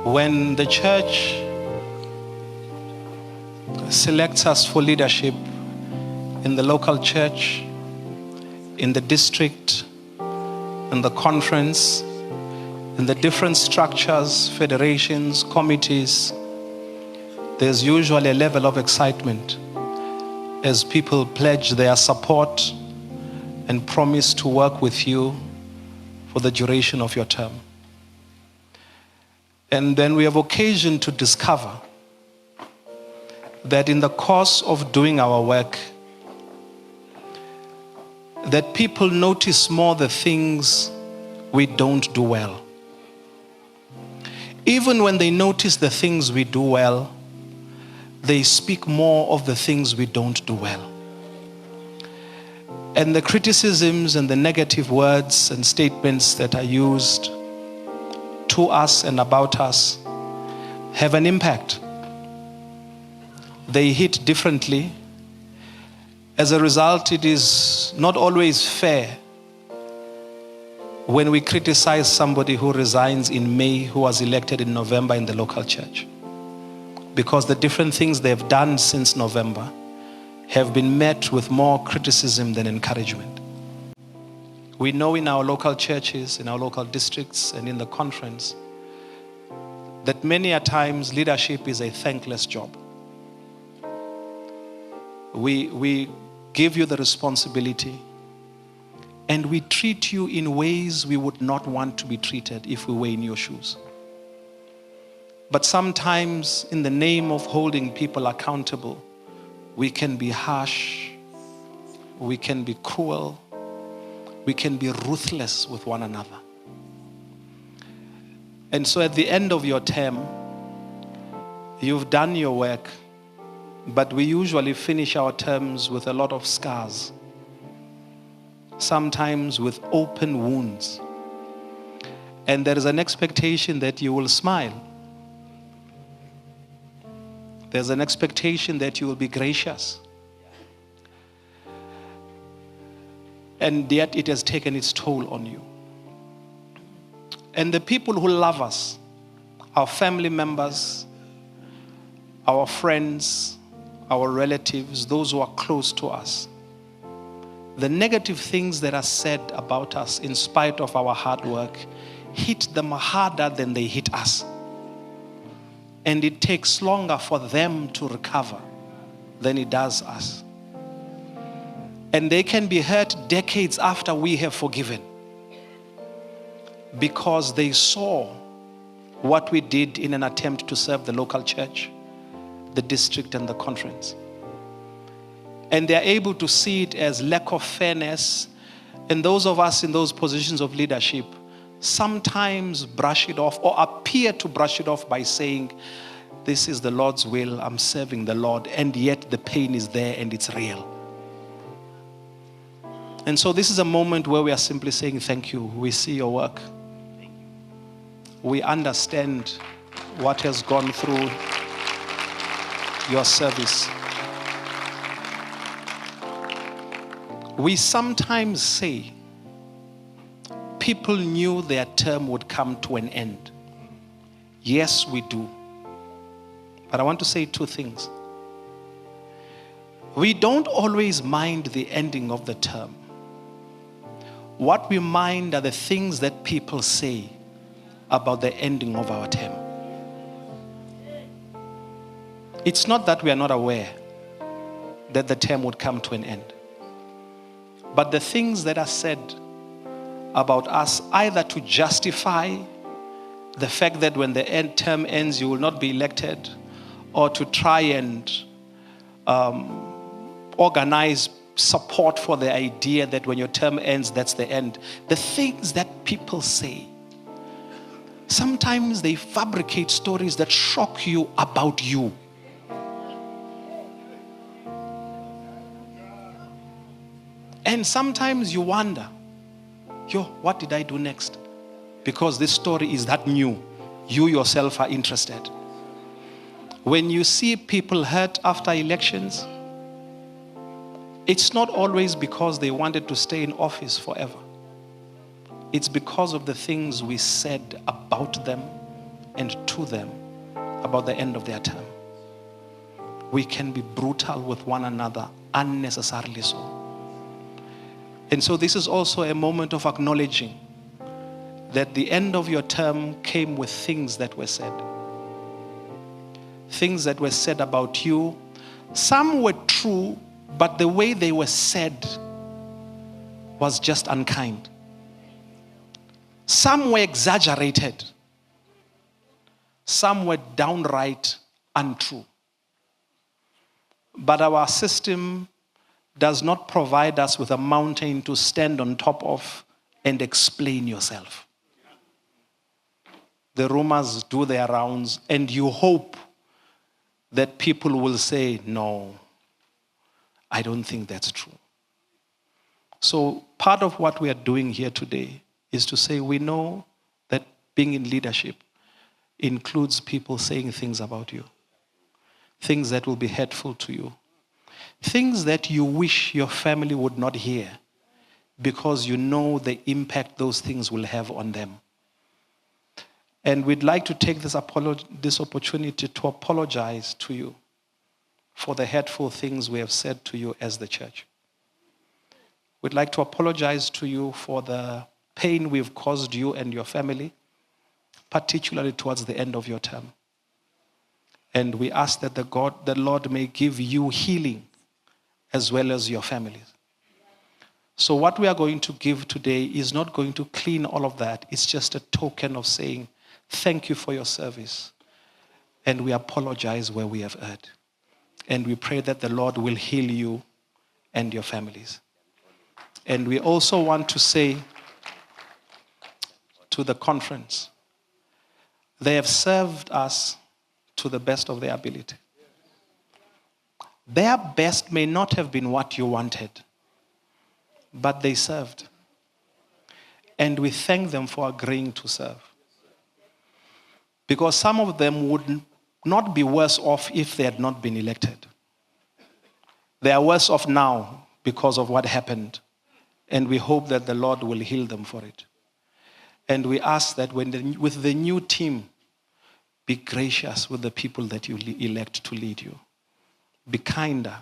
When the church selects us for leadership in the local church, in the district, in the conference, in the different structures, federations, committees, there's usually a level of excitement as people pledge their support and promise to work with you for the duration of your term. And then we have occasion to discover that in the course of doing our work, that people notice more the things we don't do well. Even when they notice the things we do well, they speak more of the things we don't do well. And the criticisms and the negative words and statements that are used to us and about us have an impact. They hit differently. As a result, it is not always fair when we criticize somebody who resigns in May, who was elected in November in the local church. Because the different things they've done since November have been met with more criticism than encouragement. We know in our local churches, in our local districts, and in the conference, that many a times leadership is a thankless job. We give you the responsibility, and we treat you in ways we would not want to be treated if we were in your shoes. But sometimes, in the name of holding people accountable, we can be harsh, we can be cruel, we can be ruthless with one another. And so at the end of your term, you've done your work, but we usually finish our terms with a lot of scars, sometimes with open wounds. And there is an expectation that you will smile. There's an expectation that you will be gracious. And yet it has taken its toll on you. And the people who love us, our family members, our friends, our relatives, those who are close to us, the negative things that are said about us in spite of our hard work hit them harder than they hit us. And it takes longer for them to recover than it does us. And they can be hurt decades after we have forgiven, because they saw what we did in an attempt to serve the local church, the district, and the conference. And they're able to see it as lack of fairness. And those of us in those positions of leadership sometimes brush it off or appear to brush it off by saying, this is the Lord's will, I'm serving the Lord, and yet the pain is there and it's real. And so this is a moment where we are simply saying thank you. We see your work. We understand what has gone through your service. We sometimes say people knew their term would come to an end. Yes, we do. But I want to say two things. We don't always mind the ending of the term. What we mind are the things that people say about the ending of our term. It's not that we are not aware that the term would come to an end. But the things that are said about us, either to justify the fact that when the term ends you will not be elected, or to try and organize support for the idea that when your term ends, that's the end. The things that people say, sometimes they fabricate stories that shock you about you. And sometimes you wonder, what did I do next? Because this story is that new. You yourself are interested. When you see people hurt after elections, it's not always because they wanted to stay in office forever. It's because of the things we said about them and to them about the end of their term. We can be brutal with one another, unnecessarily so. And so this is also a moment of acknowledging that the end of your term came with things that were said. Things that were said about you. Some were true, but the way they were said was just unkind. Some were exaggerated. Some were downright untrue. But our system does not provide us with a mountain to stand on top of and explain yourself. The rumors do their rounds, and you hope that people will say, no, I don't think that's true. So part of what we are doing here today is to say we know that being in leadership includes people saying things about you, things that will be hurtful to you, things that you wish your family would not hear because you know the impact those things will have on them. And we'd like to take this opportunity to apologize to you for the hurtful things we have said to you as the church. We'd like to apologize to you for the pain we've caused you and your family, particularly towards the end of your term. And we ask that the Lord may give you healing as well as your families. So what we are going to give today is not going to clean all of that. It's just a token of saying, thank you for your service. And we apologize where we have erred. And we pray that the Lord will heal you and your families. And we also want to say to the conference, they have served us to the best of their ability. Their best may not have been what you wanted, but they served. And we thank them for agreeing to serve. Because some of them would not be worse off if they had not been elected. They are worse off now because of what happened. And we hope that the Lord will heal them for it. And we ask that with the new team, be gracious with the people that you elect to lead you. Be kinder,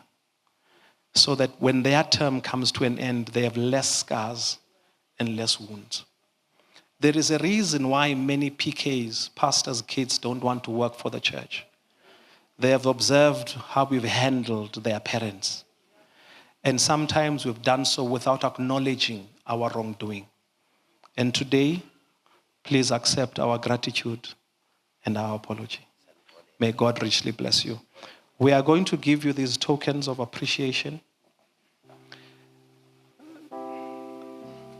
so that when their term comes to an end, they have less scars and less wounds. There is a reason why many PKs, pastors' kids, don't want to work for the church. They have observed how we've handled their parents. And sometimes we've done so without acknowledging our wrongdoing. And today, please accept our gratitude and our apology. May God richly bless you. We are going to give you these tokens of appreciation.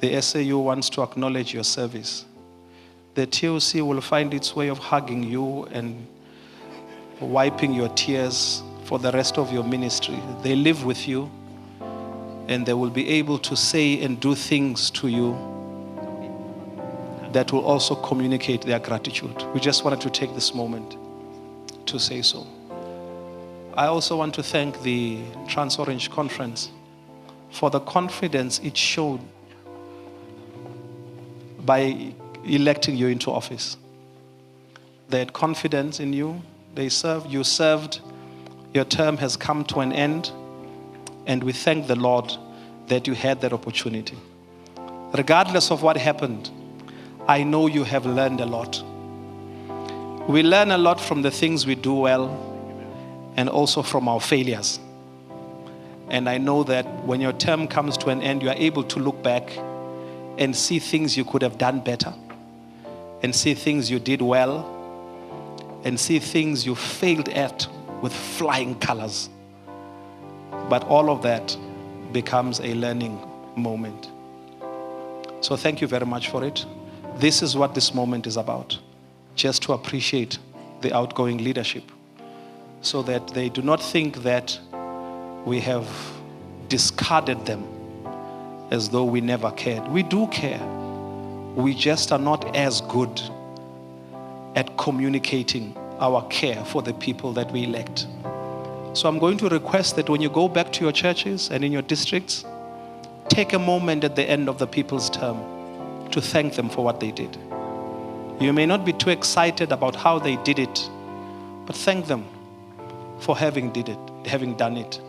The SAU wants to acknowledge your service. The TOC will find its way of hugging you and wiping your tears for the rest of your ministry. They live with you, and they will be able to say and do things to you that will also communicate their gratitude. We just wanted to take this moment to say so. I also want to thank the Trans-Orange Conference for the confidence it showed by electing you into office. They had confidence in you. You served. Your term has come to an end. And we thank the Lord that you had that opportunity. Regardless of what happened, I know you have learned a lot. We learn a lot from the things we do well and also from our failures. And I know that when your term comes to an end, you are able to look back and see things you could have done better, and see things you did well, and see things you failed at with flying colors. But all of that becomes a learning moment. So thank you very much for it. This is what this moment is about, just to appreciate the outgoing leadership, so that they do not think that we have discarded them as though we never cared. We do care. We just are not as good at communicating our care for the people that we elect. So I'm going to request that when you go back to your churches and in your districts, take a moment at the end of the people's term to thank them for what they did. You may not be too excited about how they did it, but thank them for having done it.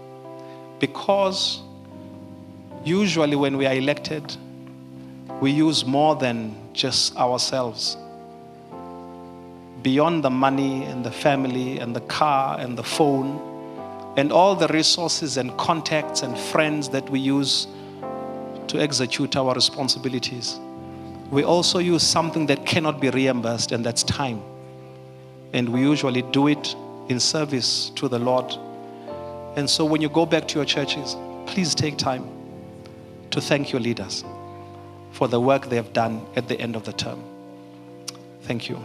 Because usually when we are elected, we use more than just ourselves. Beyond the money and the family and the car and the phone and all the resources and contacts and friends that we use to execute our responsibilities, we also use something that cannot be reimbursed, and that's time. And we usually do it in service to the Lord. And so when you go back to your churches, please take time to thank your leaders for the work they have done at the end of the term. Thank you.